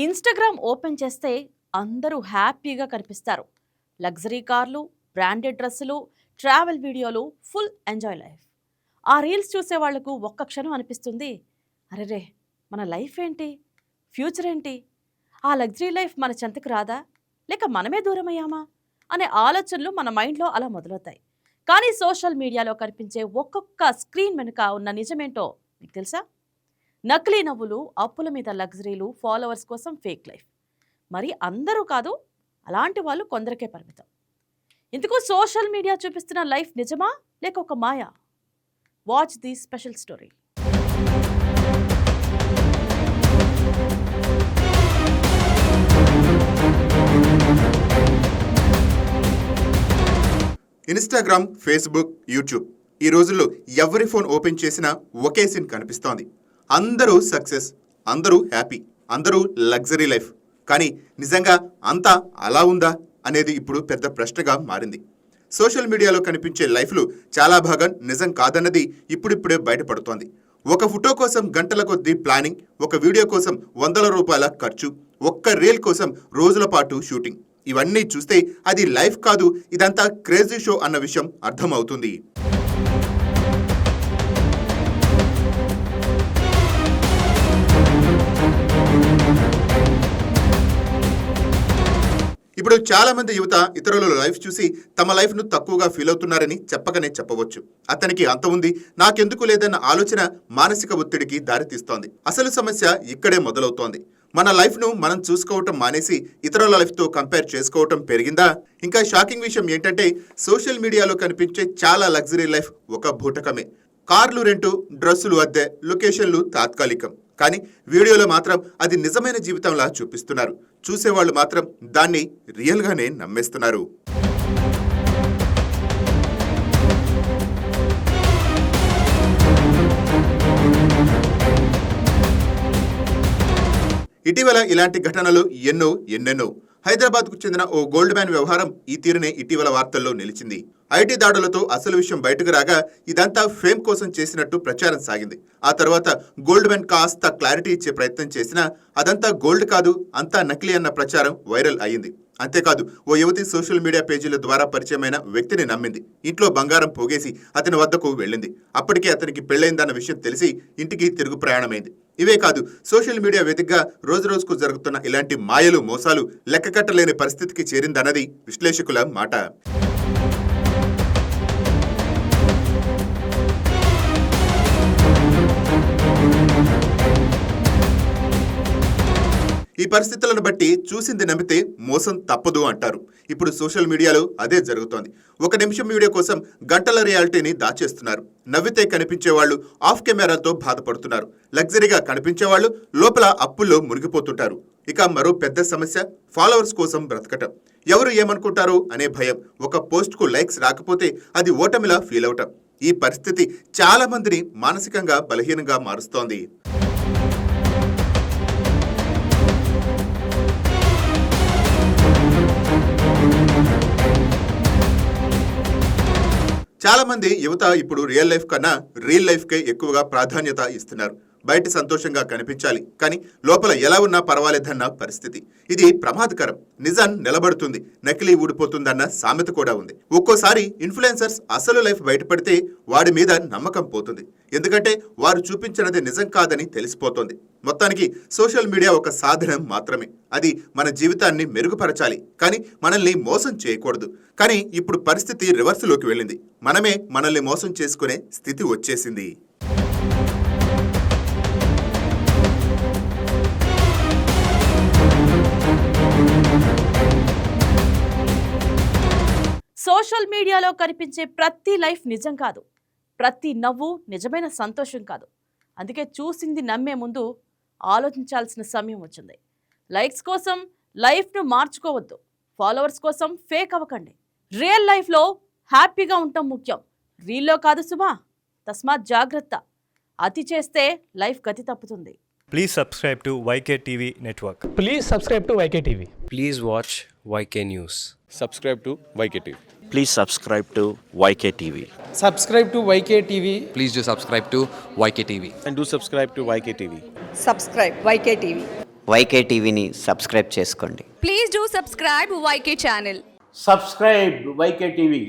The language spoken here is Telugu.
ఇన్‌స్టాగ్రామ్ ఓపెన్ చేస్తే అందరూ హ్యాపీగా కనిపిస్తారు. లగ్జరీ కార్లు, బ్రాండెడ్ డ్రెస్సులు, ట్రావెల్ వీడియోలు, ఫుల్ ఎంజాయ్ లైఫ్. ఆ రీల్స్ చూసే వాళ్లకు ఒక్క క్షణం అనిపిస్తుంది, అరెరే! మన లైఫ్ ఏంటి? ఫ్యూచర్ ఏంటి? ఆ లగ్జరీ లైఫ్ మన చెంతకు రాదా? లేక మనమే దూరమయ్యామా? అనే ఆలోచనలు మన మైండ్‌లో అలా మొదలవుతాయి. కానీ సోషల్ మీడియాలో కనిపించే ఒక్కొక్క స్క్రీన్ వెనుక ఉన్న నిజమేంటో మీకు తెలుసా? నకిలీ నవ్వులు, అప్పుల మీద లగ్జరీలు, ఫాలోవర్స్ కోసం ఫేక్ లైఫ్. మరి అందరూ కాదు, అలాంటి వాళ్ళు కొందరికే పరిమితం. ఇందుకు సోషల్ మీడియా చూపిస్తున్న లైఫ్ నిజమా లేక ఒక మాయా? Watch the special story. Instagram, Facebook, YouTube ఈ రోజుల్లో ఎవరి ఫోన్ ఓపెన్ చేసినా ఒకే సీన్ కనిపిస్తోంది. అందరూ సక్సెస్, అందరూ హ్యాపీ, అందరూ లగ్జరీ లైఫ్. కానీ నిజంగా అంతా అలా ఉందా అనేది ఇప్పుడు పెద్ద ప్రశ్నగా మారింది. సోషల్ మీడియాలో కనిపించే లైఫ్లు చాలా భాగం నిజం కాదన్నది ఇప్పుడిప్పుడే బయటపడుతోంది. ఒక ఫోటో కోసం గంటల కొద్దీ ప్లానింగ్, ఒక వీడియో కోసం వందల రూపాయల ఖర్చు, ఒక్క రీల్ కోసం రోజుల పాటు షూటింగ్. ఇవన్నీ చూస్తే అది లైఫ్ కాదు, ఇదంతా క్రేజీ షో అన్న విషయం అర్థమవుతుంది. ఇప్పుడు చాలా మంది యువత ఇతరుల లైఫ్ చూసి తమ లైఫ్ను తక్కువగా ఫీల్ అవుతున్నారని చెప్పకనే చెప్పవచ్చు. అతనికి అంత ఉంది, నాకెందుకు లేదన్న ఆలోచన మానసిక ఒత్తిడికి దారితీస్తోంది. అసలు సమస్య ఇక్కడే మొదలవుతోంది. మన లైఫ్ను మనం చూసుకోవటం మానేసి ఇతరుల లైఫ్తో కంపేర్ చేసుకోవటం పెరిగిందా? ఇంకా షాకింగ్ విషయం ఏంటంటే సోషల్ మీడియాలో కనిపించే చాలా లగ్జరీ లైఫ్ ఒక బూటకమే. కార్లు రెంటు, డ్రెస్సులు అద్దె, లొకేషన్లు తాత్కాలికం. కానీ వీడియోలో మాత్రం అది నిజమైన జీవితంలా చూపిస్తున్నారు. చూసేవాళ్ళు మాత్రం దాన్ని రియల్గానే నమ్మేస్తున్నారు. ఇటీవల ఇలాంటి ఘటనలు ఎన్నెన్నో. హైదరాబాద్కు చెందిన ఓ గోల్డ్ మ్యాన్ వ్యవహారం ఈ తీరునే ఇటీవల వార్తల్లో నిలిచింది. ఐటీ దాడులతో అసలు విషయం బయటకు రాగా ఇదంతా ఫేమ్ కోసం చేసినట్టు ప్రచారం సాగింది. ఆ తర్వాత గోల్డ్ మ్యాన్ కాస్త క్లారిటీ ఇచ్చే ప్రయత్నం చేసినా అదంతా గోల్డ్ కాదు, అంతా నకిలీ అన్న ప్రచారం వైరల్ అయ్యింది. అంతేకాదు, ఓ యువతి సోషల్ మీడియా పేజీల ద్వారా పరిచయమైన వ్యక్తిని నమ్మింది. ఇంట్లో బంగారం పోగేసి అతని వద్దకు వెళ్ళింది. అప్పటికే అతనికి పెళ్లైందన్న విషయం తెలిసి ఇంటికి తిరుగు ప్రయాణమైంది. ఇవే కాదు, సోషల్ మీడియా వేదికగా రోజురోజుకు జరుగుతున్న ఇలాంటి మాయలు, మోసాలు లెక్కకట్టలేని పరిస్థితికి చేరిందన్నది విశ్లేషకుల మాట. ఈ పరిస్థితులను బట్టి చూసింది నమ్మితే మోసం తప్పదు అంటారు. ఇప్పుడు సోషల్ మీడియాలో అదే జరుగుతోంది. ఒక నిమిషం వీడియో కోసం గంటల రియాలిటీని దాచేస్తున్నారు. నవ్వితే కనిపించేవాళ్లు ఆఫ్ కెమెరాతో బాధపడుతున్నారు. లగ్జరీగా కనిపించేవాళ్లు లోపల అప్పుల్లో మునిగిపోతుంటారు. ఇక మరో పెద్ద సమస్య ఫాలోవర్స్ కోసం బ్రతకటం. ఎవరు ఏమనుకుంటారో అనే భయం. ఒక పోస్ట్కు లైక్స్ రాకపోతే అది ఓటమిలా ఫీల్ అవటం. ఈ పరిస్థితి చాలా మందిని మానసికంగా బలహీనంగా మారుస్తోంది. చాలా మంది యువత ఇప్పుడు రియల్ లైఫ్ కన్నా రియల్ లైఫ్కే ఎక్కువగా ప్రాధాన్యత ఇస్తున్నారు. బయట సంతోషంగా కనిపించాలి, కానీ లోపల ఎలా ఉన్నా పర్వాలేదన్న పరిస్థితి. ఇది ప్రమాదకరం. నిజం నిలబడుతుంది, నకిలీ ఊడిపోతుందన్న సామెత కూడా ఉంది. ఒక్కోసారి ఇన్ఫ్లుయెన్సర్స్ అసలు లైఫ్ బయటపడితే వాడి మీద నమ్మకం పోతుంది. ఎందుకంటే వారు చూపించినది నిజం కాదని తెలిసిపోతుంది. మొత్తానికి సోషల్ మీడియా ఒక సాధనం మాత్రమే. అది మన జీవితాన్ని మెరుగుపరచాలి, కానీ మనల్ని మోసం చేయకూడదు. కానీ ఇప్పుడు పరిస్థితి రివర్స్లోకి వెళ్ళింది. మనమే మనల్ని మోసం చేసుకునే స్థితి వచ్చేసింది. సోషల్ మీడియాలో కనిపించే ప్రతి లైఫ్ నిజం కాదు, ప్రతి నవ్వు నిజమైన సంతోషం కాదు. అందుకే చూసింది నమ్మే ముందు ఆలోచించాల్సిన సమయం వచ్చింది. లైక్స్ కోసం లైఫ్ను మార్చుకోవద్దు, ఫాలోవర్స్ కోసం ఫేక్ అవ్వకండి. రియల్ లైఫ్లో హ్యాపీగా ఉండటం ముఖ్యం, రీల్లో కాదు సుమా. తస్మాత్ జాగ్రత్త. అతి చేస్తే లైఫ్ గతి తప్పుతుంది. Please subscribe to YK TV Network. Please subscribe to YK TV. Please watch YK News. Subscribe to YK TV. Please subscribe to YK TV. Subscribe to YK TV. Please do subscribe to YK TV. And do subscribe to YK TV. Subscribe YK TV. YK టీవీని సబ్స్క్రైబ్ చేసుకోండి. Please do subscribe YK channel. Subscribe YK TV